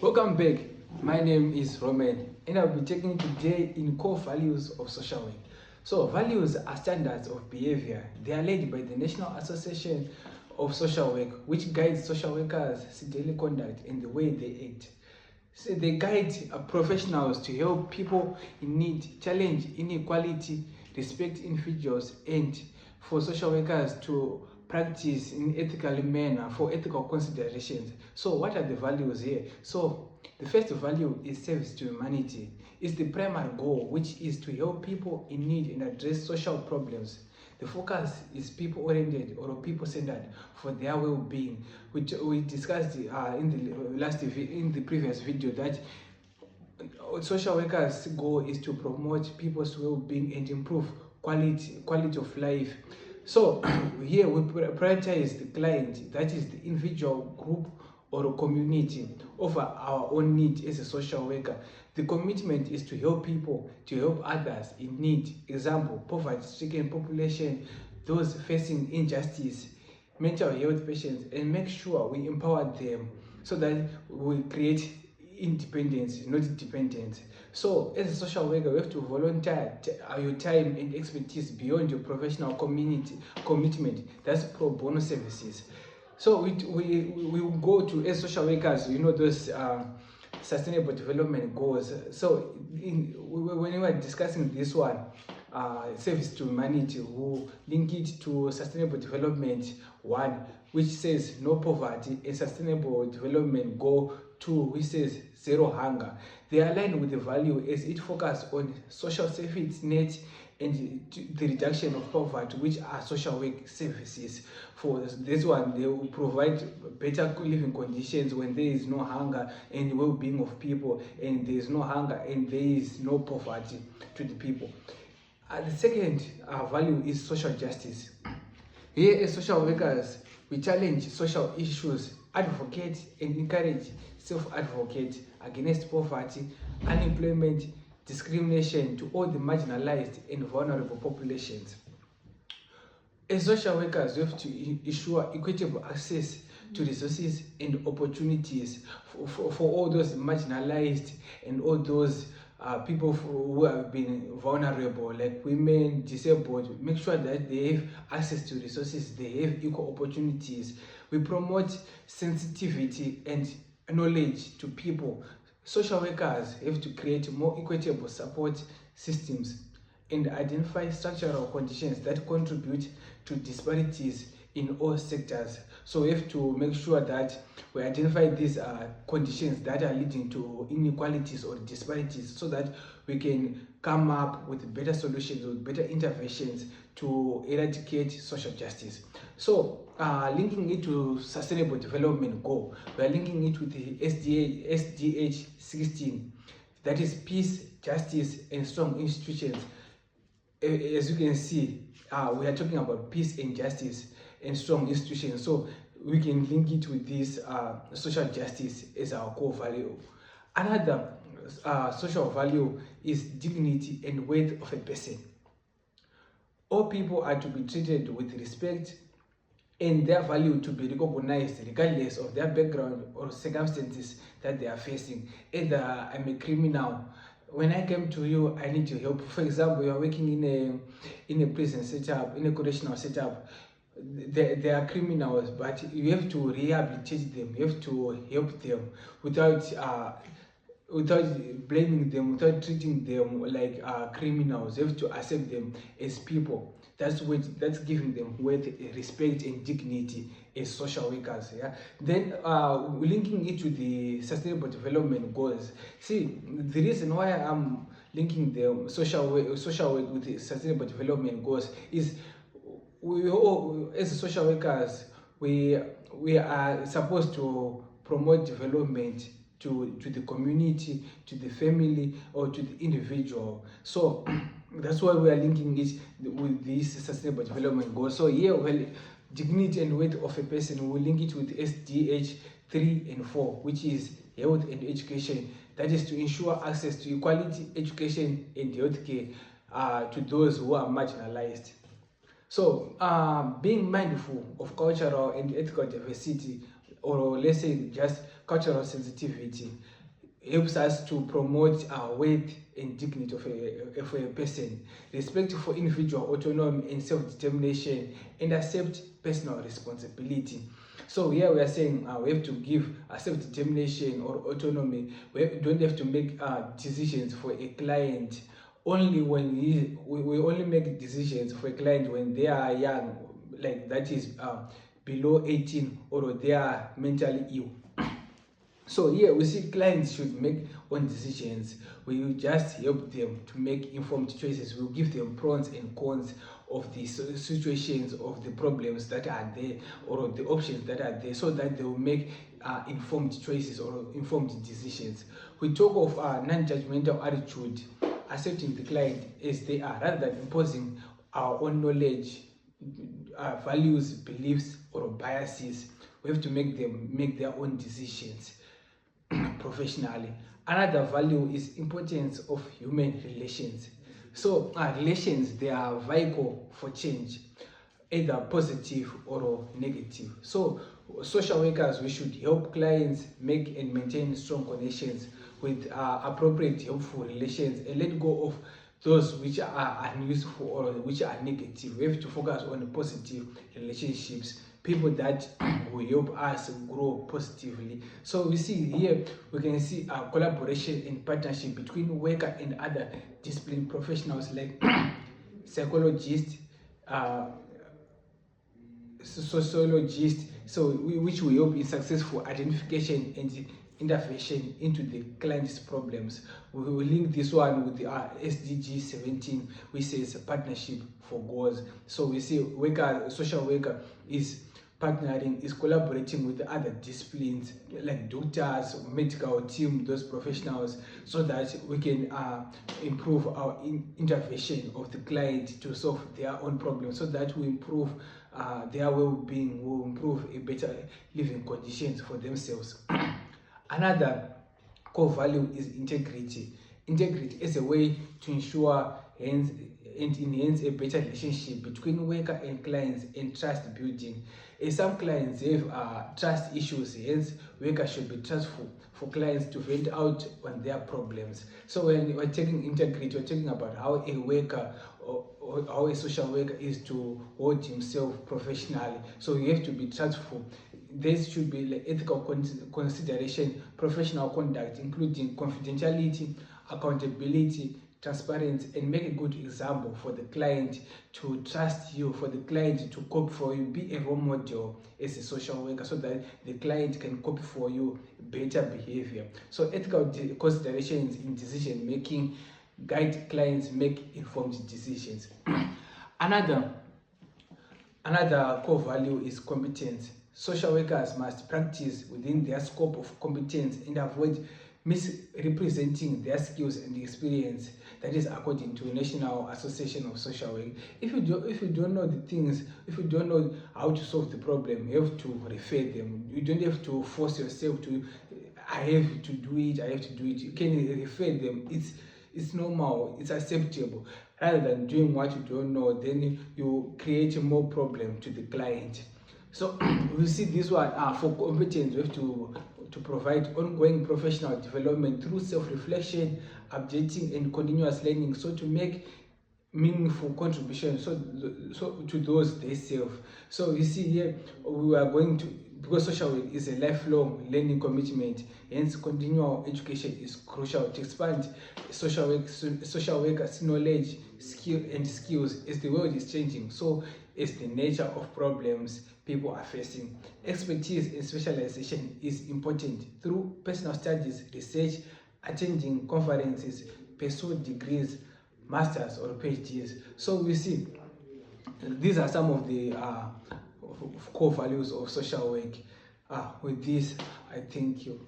Welcome back. My name is Roman and I'll be taking today in core values of social work. So values are standards of behavior. They are led by the National Association of Social Work, which guides social workers' daily conduct and the way they act. So they guide professionals to help people in need, challenge inequality, respect individuals, and for social workers to practice in ethical manner for ethical considerations. So what are the values here? So the first value is service to humanity. It's the primary goal, which is to help people in need and address social problems. The focus is people-oriented or people-centered for their well-being, which we discussed in the previous video that social workers' goal is to promote people's well-being and improve quality of life. So here we prioritize the client, that is the individual, group or community, over our own need as a social worker. The commitment is to help people, to help others in need. Example, poverty-stricken population, those facing injustice, mental health patients, and make sure we empower them so that we create independence, not dependence. So as a social worker, we have to volunteer your time and expertise beyond your professional commitment. That's pro bono services. So we will go to, as social workers, those sustainable development goals. So when we were discussing this one, service to humanity, who link it to sustainable development 1, which says no poverty, and sustainable development goal 2, which says zero hunger. They align with the value as it focuses on social safety net and the reduction of poverty, which are social work services. For this one, they will provide better living conditions when there is no hunger and well-being of people, and there is no hunger and there is no poverty to the people. The second value is social justice. Here as social workers, we challenge social issues, advocate and encourage self-advocate against poverty, unemployment, discrimination to all the marginalized and vulnerable populations. As social workers, we have to ensure equitable access to resources and opportunities for all those marginalized and all those people who have been vulnerable, like women, disabled. Make sure that they have access to resources, they have equal opportunities. We promote sensitivity and knowledge to people. Social workers have to create more equitable support systems and identify structural conditions that contribute to disparities in all sectors. So we have to make sure that we identify these conditions that are leading to inequalities or disparities, so that we can come up with better solutions, with better interventions to eradicate social justice. So linking it to sustainable development goal, we are linking it with the SDH 16, that is peace, justice and strong institutions. As you can see, we are talking about peace and justice and strong institutions, so we can link it with this social justice as our core value. Another social value is dignity and worth of a person. All people are to be treated with respect and their value to be recognized regardless of their background or circumstances that they are facing. Either I'm a criminal, when I came to you, I need your help. For example, you are working in a prison setup, in a correctional setup. They are criminals, but you have to rehabilitate them. You have to help them without blaming them, without treating them like criminals. You have to accept them as people. That's giving them worth, respect and dignity as social workers. Yeah. Then linking it to the sustainable development goals. See, the reason why I'm linking the social work with the sustainable development goals is we all, as social workers, we are supposed to promote development to the community, to the family, or to the individual. So that's why we are linking it with this sustainable development goal. So here, well, dignity and worth of a person, we will link it with SDH 3 and 4, which is health and education. That is to ensure access to equality, education and healthcare to those who are marginalized. So being mindful of cultural and ethical diversity, or let's say just cultural sensitivity, helps us to promote worth and dignity of a person, respect for individual autonomy and self-determination, and accept personal responsibility. So here we are saying we have to give self-determination or autonomy. We don't have to make decisions for a client only when we only make decisions for a client when they are young, like that is below 18, or they are mentally ill. So here we see clients should make own decisions. We will just help them to make informed choices. We'll give them pros and cons of the situations, of the problems that are there, or the options that are there, so that they will make informed choices or informed decisions. We talk of non-judgmental attitude, accepting the client as they are, rather than imposing our own knowledge, values, beliefs, or biases. We have to make them make their own decisions professionally. Another value is importance of human relations. So relations, they are vital for change, either positive or negative. So social workers, we should help clients make and maintain strong connections with appropriate helpful relations, and let go of those which are unuseful or which are negative. We have to focus on positive relationships, people that will help us grow positively. So we see here, we can see collaboration and partnership between worker and other discipline professionals like psychologists, sociologists, so which will help in successful identification and intervention into the client's problems. We will link this one with the SDG 17, which says partnership for goals. So we see social worker is partnering, is collaborating with other disciplines like doctors, medical team, those professionals, so that we can improve our intervention of the client to solve their own problems, so that we improve their well-being, will improve a better living conditions for themselves. Another core value is integrity. Integrity is a way to ensure and enhance a better relationship between worker and clients and trust building. Some clients have trust issues, hence workers should be trustful for clients to vent out on their problems. So when we're taking integrity, we're talking about how a worker or how a social worker is to hold himself professionally. So you have to be trustful. There should be like ethical consideration, professional conduct, including confidentiality, accountability, transparency, and make a good example for the client to trust you, for the client to copy for you. Be a role model as a social worker, so that the client can copy for you better behavior. So ethical considerations in decision making guide clients make informed decisions. Another core value is competence. Social workers must practice within their scope of competence and avoid misrepresenting their skills and experience. That is according to the National Association of Social Work. If you don't know the things, if you don't know how to solve the problem, you have to refer them. You don't have to force yourself to, I have to do it. You can refer them. It's normal, it's acceptable. Rather than doing what you don't know, then you create more problem to the client. So we see this one for competence. We have to provide ongoing professional development through self-reflection, updating, and continuous learning, so to make meaningful contributions so to those they serve. So you see here, we are going to, because social work is a lifelong learning commitment, hence continual education is crucial to expand social workers' knowledge, skills as the world is changing. So is the nature of problems people are facing. Expertise and specialization is important through personal studies, research, attending conferences, pursue degrees, masters or PhDs. So we see these are some of the core values of social work. With this, I thank you.